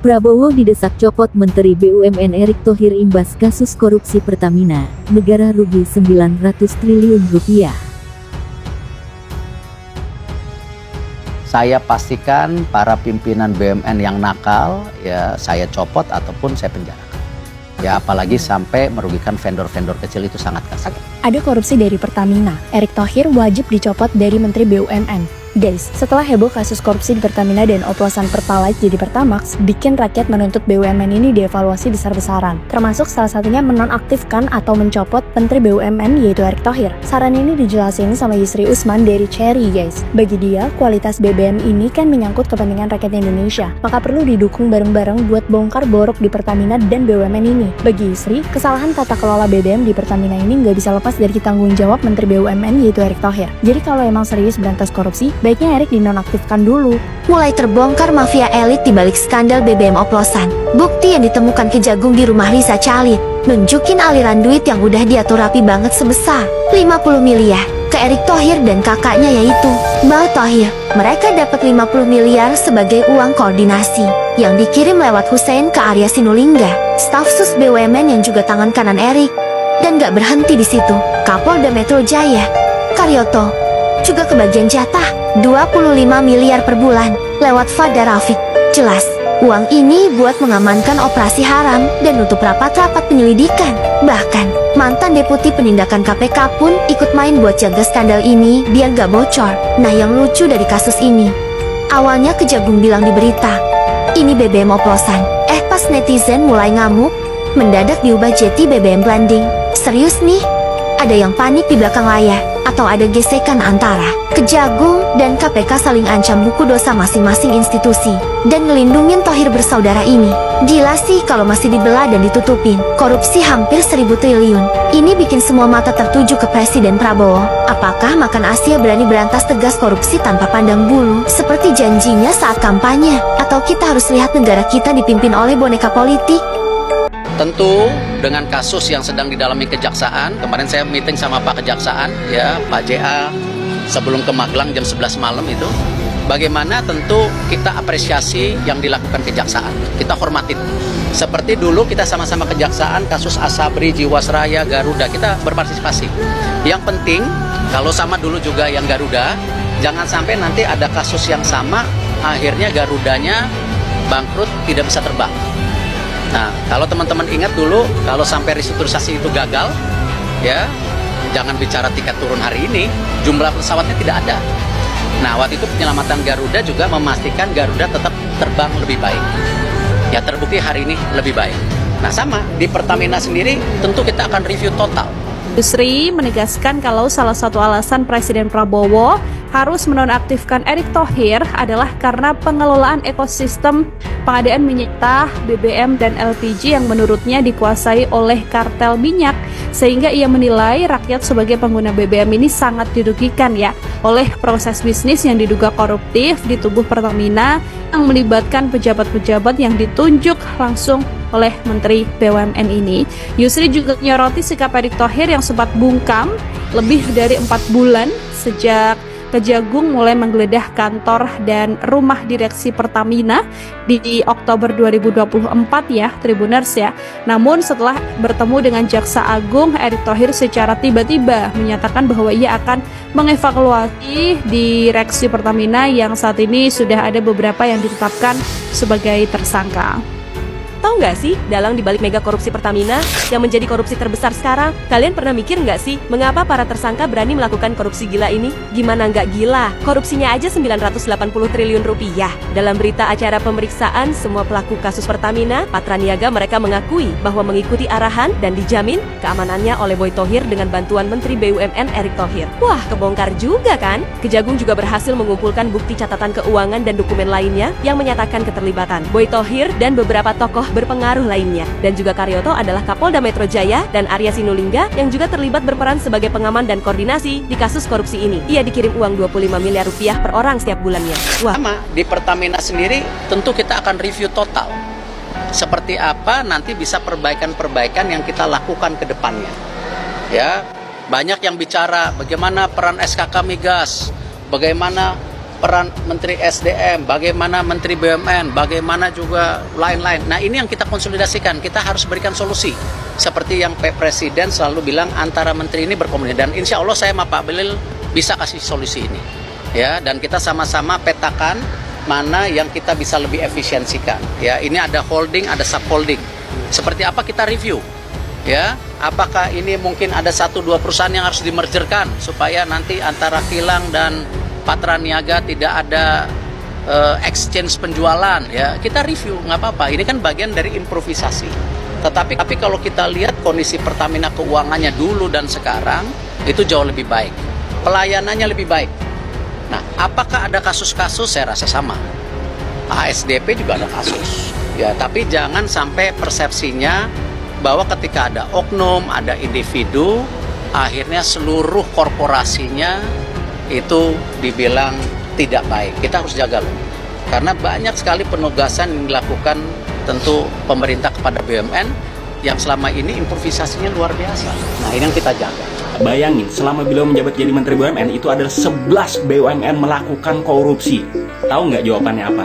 Prabowo didesak copot Menteri BUMN Erick Thohir imbas kasus korupsi Pertamina, negara rugi 900 triliun rupiah. Saya pastikan para pimpinan BUMN yang nakal, ya saya copot ataupun saya penjarakan. Ya apalagi sampai merugikan vendor-vendor kecil itu sangat kasar. Ada korupsi dari Pertamina, Erick Thohir wajib dicopot dari Menteri BUMN. Guys, setelah heboh kasus korupsi di Pertamina dan oplosan Pertalite jadi Pertamax, bikin rakyat menuntut BUMN ini dievaluasi besar-besaran. Termasuk salah satunya menonaktifkan atau mencopot Menteri BUMN yaitu Erick Thohir. Saran ini dijelasin sama Yusri Usman dari Cherry guys. Bagi dia, kualitas BBM ini kan menyangkut kepentingan rakyat Indonesia. Maka perlu didukung bareng-bareng buat bongkar borok di Pertamina dan BUMN ini. Bagi Yusri, kesalahan tata kelola BBM di Pertamina ini nggak bisa lepas dari tanggung jawab Menteri BUMN yaitu Erick Thohir. Jadi kalau emang serius berantas korupsi, baiknya Erick dinonaktifkan dulu. Mulai terbongkar mafia elit di balik skandal BBM oplosan. Bukti yang ditemukan Kejagung di rumah Risa Chalit nunjukin aliran duit yang udah diatur rapi banget sebesar 50 miliar ke Erick Thohir dan kakaknya yaitu Mbak Thohir. Mereka dapat 50 miliar sebagai uang koordinasi yang dikirim lewat Hussein ke Arya Sinulinga, staf sus BUMN yang juga tangan kanan Erick. Dan gak berhenti di situ, Kapolda Metro Jaya, Karyoto, juga kebagian jatah 25 miliar per bulan lewat Fada Rafiq. Jelas, uang ini buat mengamankan operasi haram dan nutup rapat-rapat penyelidikan. Bahkan, mantan Deputi Penindakan KPK pun ikut main buat jaga skandal ini biar gak bocor. Nah yang lucu dari kasus ini, awalnya Kejagung bilang di berita, ini BBM oplosan. Pas netizen mulai ngamuk, mendadak diubah jadi BBM blending. Serius nih? Ada yang panik di belakang layar? Atau ada gesekan antara Kejagung dan KPK saling ancam buku dosa masing-masing institusi dan ngelindungin Thohir bersaudara ini? Gila sih kalau masih dibelah dan ditutupin. Korupsi hampir 1000 triliun. Ini bikin semua mata tertuju ke Presiden Prabowo. Apakah makan Asia berani berantas tegas korupsi tanpa pandang bulu seperti janjinya saat kampanye? Atau kita harus lihat negara kita dipimpin oleh boneka politik? Tentu dengan kasus yang sedang didalami kejaksaan, kemarin saya meeting sama Pak Kejaksaan, ya Pak JA, sebelum ke Magelang jam 11 malam itu, bagaimana tentu kita apresiasi yang dilakukan kejaksaan, kita hormatin. Seperti dulu kita sama-sama kejaksaan, kasus Asabri, Jiwasraya, Garuda, kita berpartisipasi. Yang penting, kalau sama dulu juga yang Garuda, jangan sampai nanti ada kasus yang sama, akhirnya Garudanya bangkrut, tidak bisa terbang. Nah, kalau teman-teman ingat dulu, kalau sampai restrukturisasi itu gagal, ya, jangan bicara tiket turun hari ini, jumlah pesawatnya tidak ada. Nah, waktu itu penyelamatan Garuda juga memastikan Garuda tetap terbang lebih baik. Ya, terbukti hari ini lebih baik. Nah, sama, di Pertamina sendiri tentu kita akan review total. Yusri menegaskan kalau salah satu alasan Presiden Prabowo harus menonaktifkan Erick Thohir adalah karena pengelolaan ekosistem pengadaan minyak mentah, BBM, dan LPG yang menurutnya dikuasai oleh kartel minyak, sehingga ia menilai rakyat sebagai pengguna BBM ini sangat dirugikan ya oleh proses bisnis yang diduga koruptif di tubuh Pertamina yang melibatkan pejabat-pejabat yang ditunjuk langsung oleh Menteri BUMN ini. Yusri juga menyoroti sikap Erick Thohir yang sempat bungkam lebih dari 4 bulan sejak Kejagung mulai menggeledah kantor dan rumah direksi Pertamina di Oktober 2024 ya, Tribuners ya. Namun setelah bertemu dengan Jaksa Agung, Erick Thohir secara tiba-tiba menyatakan bahwa ia akan mengevaluasi direksi Pertamina yang saat ini sudah ada beberapa yang ditetapkan sebagai tersangka. Tahu nggak sih dalang dibalik mega korupsi Pertamina yang menjadi korupsi terbesar sekarang? Kalian pernah mikir nggak sih mengapa para tersangka berani melakukan korupsi gila ini? Gimana nggak gila? Korupsinya aja 980 triliun rupiah. Dalam berita acara pemeriksaan semua pelaku kasus Pertamina, Patra Niaga mereka mengakui bahwa mengikuti arahan dan dijamin keamanannya oleh Boy Thohir dengan bantuan Menteri BUMN Erick Thohir. Wah, kebongkar juga kan? Kejagung juga berhasil mengumpulkan bukti catatan keuangan dan dokumen lainnya yang menyatakan keterlibatan Boy Thohir dan beberapa tokoh berpengaruh lainnya. Dan juga Karyoto adalah Kapolda Metro Jaya dan Arya Sinulinga yang juga terlibat berperan sebagai pengaman dan koordinasi di kasus korupsi ini. Ia dikirim uang 25 miliar rupiah per orang setiap bulannya. Wah. Sama, di Pertamina sendiri tentu kita akan review total. Seperti apa nanti bisa perbaikan-perbaikan yang kita lakukan ke depannya. Ya, banyak yang bicara bagaimana peran SKK Migas, bagaimana peran Menteri SDM, bagaimana Menteri BUMN, bagaimana juga lain-lain. Nah, ini yang kita konsolidasikan. Kita harus berikan solusi. Seperti yang Pak Presiden selalu bilang, antara menteri ini berkomunikasi. Dan insya Allah saya sama Pak Belil bisa kasih solusi ini. Ya, dan kita sama-sama petakan mana yang kita bisa lebih efisiensikan. Ya, ini ada holding, ada subholding. Seperti apa kita review. Ya, apakah ini mungkin ada 1-2 perusahaan yang harus dimergerkan supaya nanti antara kilang dan Patra Niaga tidak ada exchange penjualan, ya kita review, nggak apa-apa. Ini kan bagian dari improvisasi. Tapi kalau kita lihat kondisi Pertamina keuangannya dulu dan sekarang itu jauh lebih baik, pelayanannya lebih baik. Nah, apakah ada kasus-kasus? Saya rasa sama. ASDP juga ada kasus, ya. Tapi jangan sampai persepsinya bahwa ketika ada oknum, ada individu, akhirnya seluruh korporasinya itu dibilang tidak baik. Kita harus jaga loh, karena banyak sekali penugasan yang dilakukan tentu pemerintah kepada BUMN yang selama ini improvisasinya luar biasa. Nah, ini yang kita jaga. Bayangin, selama beliau menjabat jadi Menteri BUMN, itu adalah 11 BUMN melakukan korupsi. Tahu nggak jawabannya apa?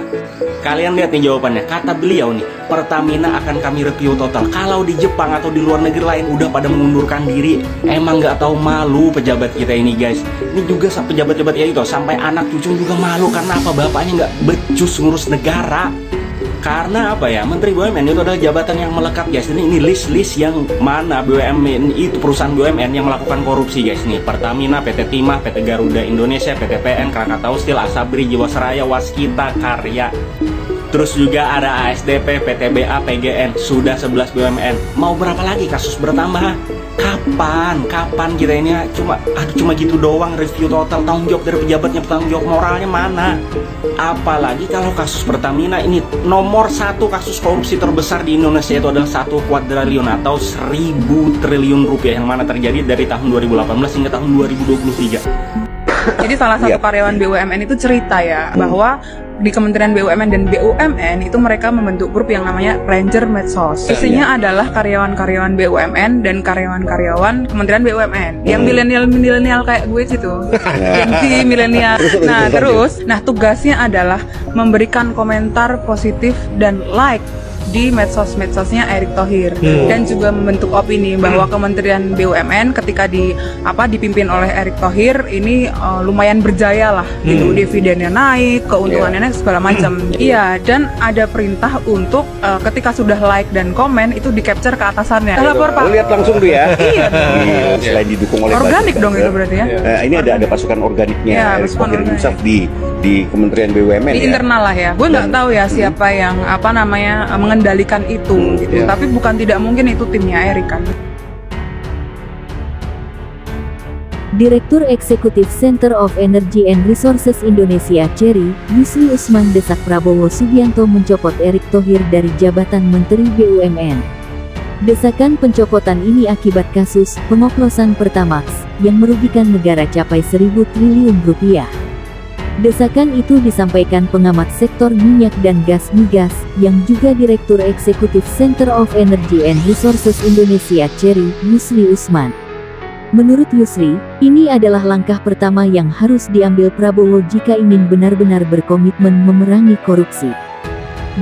Kalian lihat nih jawabannya. Kata beliau nih, Pertamina akan kami review total. Kalau di Jepang atau di luar negeri lain udah pada mengundurkan diri, emang nggak tahu malu pejabat kita ini, guys. Ini juga pejabat-pejabat ya itu, sampai anak cucu juga malu. Karena apa? Bapaknya nggak becus ngurus negara. Karena apa ya, Menteri BUMN itu adalah jabatan yang melekat, guys. Ini list-list yang mana BUMN itu, perusahaan BUMN yang melakukan korupsi, guys. Nih, Pertamina, PT Timah, PT Garuda Indonesia, PT PN, Krakatau Steel, Asabri, Jiwasraya, Waskita, Karya. Terus juga ada ASDP, PTBA, PGN. Sudah 11 BUMN. Mau berapa lagi kasus bertambah? Kapan kita ini cuma gitu doang review total, tanggung jawab dari pejabatnya, tanggung jawab moralnya mana? Apalagi kalau kasus Pertamina ini nomor 1 kasus korupsi terbesar di Indonesia, itu adalah 1 kuadriliun atau 1000 triliun rupiah yang mana terjadi dari tahun 2018 hingga tahun 2023. Jadi salah satu karyawan BUMN itu cerita ya bahwa di Kementerian BUMN dan BUMN itu mereka membentuk grup yang namanya Ranger Medsos. Isinya adalah karyawan-karyawan BUMN dan karyawan-karyawan Kementerian BUMN yang milenial kayak gue gitu. Gen milenial. Nah, tugasnya adalah memberikan komentar positif dan like di medsos-medsosnya Erick Thohir dan juga membentuk opini bahwa Kementerian BUMN ketika dipimpin oleh Erick Thohir ini lumayan berjaya lah gitu, dividennya naik, keuntungannya naik, segala macam. Iya, dan ada perintah untuk ketika sudah like dan komen itu di capture ke atasannya. Lapor Pak. Lihat langsung tuh ya. Iya. Selain didukung oleh organik dong itu berarti ya. Ini ada pasukan organiknya Erick Thohir Himself di Kementerian BUMN di internal lah ya. Gue nggak tahu ya siapa yang mengendalikan itu gitu. Tapi bukan tidak mungkin itu timnya Erick kan. Direktur Eksekutif Center of Energy and Resources Indonesia Cherry, Yusri Usman desak Prabowo Subianto mencopot Erick Thohir dari jabatan Menteri BUMN. Desakan pencopotan ini akibat kasus pengoplosan Pertamax yang merugikan negara capai 1.000 triliun rupiah. Desakan itu disampaikan pengamat sektor minyak dan gas migas, yang juga Direktur Eksekutif Center of Energy and Resources Indonesia Cherry, Yusri Usman. Menurut Yusri, ini adalah langkah pertama yang harus diambil Prabowo jika ingin benar-benar berkomitmen memerangi korupsi.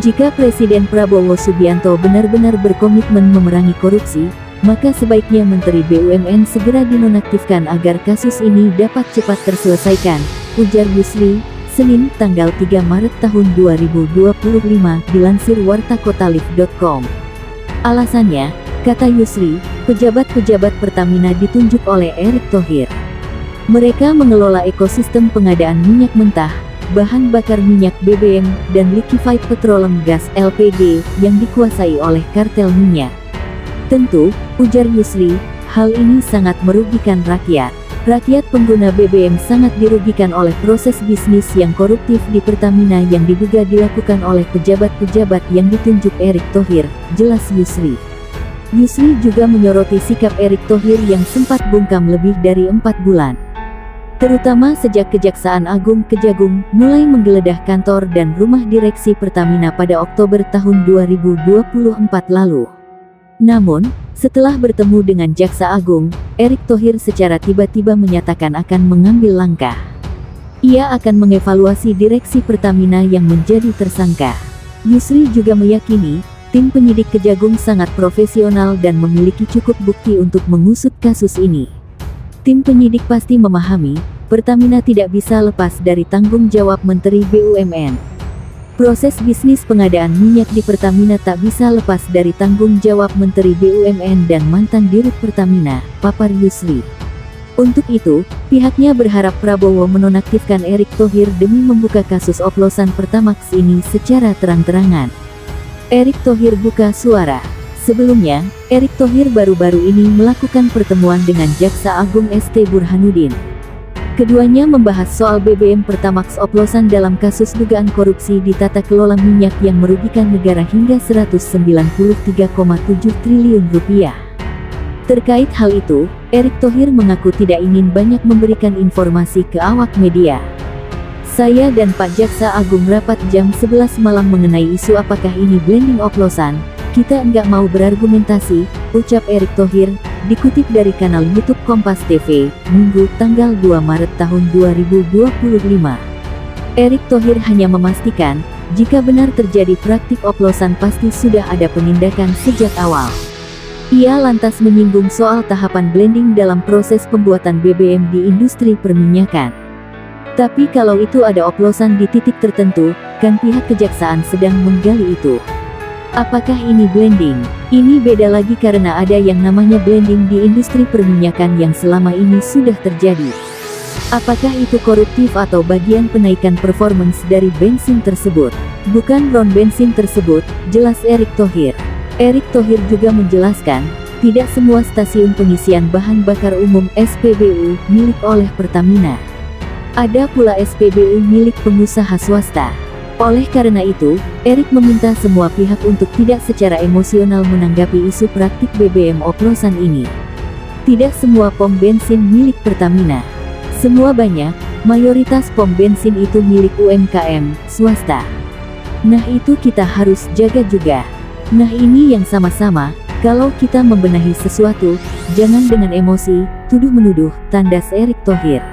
Jika Presiden Prabowo Subianto benar-benar berkomitmen memerangi korupsi, maka sebaiknya Menteri BUMN segera dinonaktifkan agar kasus ini dapat cepat terselesaikan, ujar Yusri, Senin, tanggal 3 Maret tahun 2025, dilansir wartakotalif.com. Alasannya, kata Yusri, pejabat-pejabat Pertamina ditunjuk oleh Erick Thohir. Mereka mengelola ekosistem pengadaan minyak mentah, bahan bakar minyak BBM, dan liquefied petroleum gas LPG yang dikuasai oleh kartel minyak. Tentu, ujar Yusri, hal ini sangat merugikan rakyat. Rakyat pengguna BBM sangat dirugikan oleh proses bisnis yang koruptif di Pertamina yang diduga dilakukan oleh pejabat-pejabat yang ditunjuk Erick Thohir, jelas Yusri. Yusri juga menyoroti sikap Erick Thohir yang sempat bungkam lebih dari 4 bulan. Terutama sejak Kejaksaan Agung Kejagung mulai menggeledah kantor dan rumah direksi Pertamina pada Oktober tahun 2024 lalu. Namun, setelah bertemu dengan Jaksa Agung, Erick Thohir secara tiba-tiba menyatakan akan mengambil langkah. Ia akan mengevaluasi direksi Pertamina yang menjadi tersangka. Yusri juga meyakini, tim penyidik Kejagung sangat profesional dan memiliki cukup bukti untuk mengusut kasus ini. Tim penyidik pasti memahami, Pertamina tidak bisa lepas dari tanggung jawab Menteri BUMN. Proses bisnis pengadaan minyak di Pertamina tak bisa lepas dari tanggung jawab Menteri BUMN dan mantan Dirut Pertamina, papar Yusri. Untuk itu, pihaknya berharap Prabowo menonaktifkan Erick Thohir demi membuka kasus oplosan Pertamax ini secara terang-terangan. Erick Thohir buka suara. Sebelumnya, Erick Thohir baru-baru ini melakukan pertemuan dengan Jaksa Agung ST Burhanuddin. Keduanya membahas soal BBM Pertamax oplosan dalam kasus dugaan korupsi di tata kelola minyak yang merugikan negara hingga 193,7 triliun rupiah. Terkait hal itu, Erick Thohir mengaku tidak ingin banyak memberikan informasi ke awak media. Saya dan Pak Jaksa Agung rapat jam 11 malam mengenai isu apakah ini blending oplosan, kita enggak mau berargumentasi, ucap Erick Thohir, dikutip dari kanal YouTube Kompas TV, Minggu, tanggal 2 Maret tahun 2025. Erick Thohir hanya memastikan, jika benar terjadi praktik oplosan pasti sudah ada penindakan sejak awal. Ia lantas menyinggung soal tahapan blending dalam proses pembuatan BBM di industri perminyakan. Tapi kalau itu ada oplosan di titik tertentu, kan pihak kejaksaan sedang menggali itu. Apakah ini blending? Ini beda lagi karena ada yang namanya blending di industri perminyakan yang selama ini sudah terjadi. Apakah itu koruptif atau bagian penaikan performance dari bensin tersebut? Bukan ron bensin tersebut, jelas Erick Thohir. Erick Thohir juga menjelaskan, tidak semua stasiun pengisian bahan bakar umum SPBU milik oleh Pertamina. Ada pula SPBU milik pengusaha swasta. Oleh karena itu, Erick meminta semua pihak untuk tidak secara emosional menanggapi isu praktik BBM oplosan ini. Tidak semua pom bensin milik Pertamina. Semua banyak, mayoritas pom bensin itu milik UMKM, swasta. Nah itu kita harus jaga juga. Nah ini yang sama-sama, kalau kita membenahi sesuatu, jangan dengan emosi, tuduh-menuduh, tandas Erick Thohir.